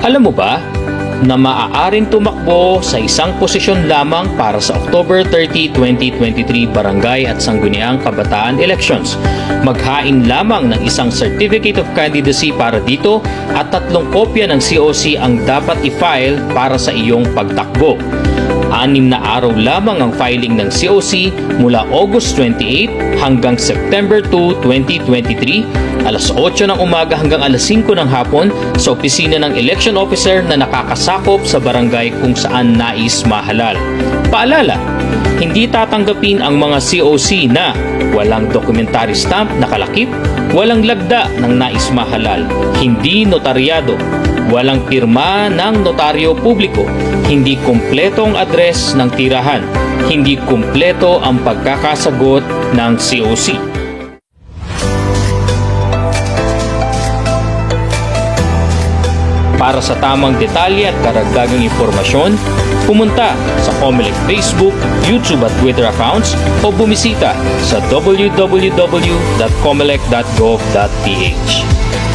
Alam mo ba na maaaring tumakbo sa isang posisyon lamang para sa October 30, 2023 Barangay at Sangguniang Kabataan Elections? Maghain lamang ng isang Certificate of Candidacy para dito at 3 kopya ng COC ang dapat i-file para sa iyong pagtakbo. 6 na araw lamang ang filing ng COC mula August 28 hanggang September 2, 2023, alas 8 ng umaga hanggang alas 5 ng hapon sa opisina ng election officer na nakakasakop sa barangay kung saan nais mahalal. Paalala, hindi tatanggapin ang mga COC na walang documentary stamp na kalakip, walang lagda ng nais mahalal, hindi notaryado, walang pirma ng notaryo publiko, hindi kumpletong address ng tirahan, hindi kumpleto ang pagkakasagot ng COC. Para sa tamang detalye at karagdagang impormasyon, pumunta sa COMELEC Facebook, YouTube at Twitter accounts o bumisita sa www.comelec.gov.ph.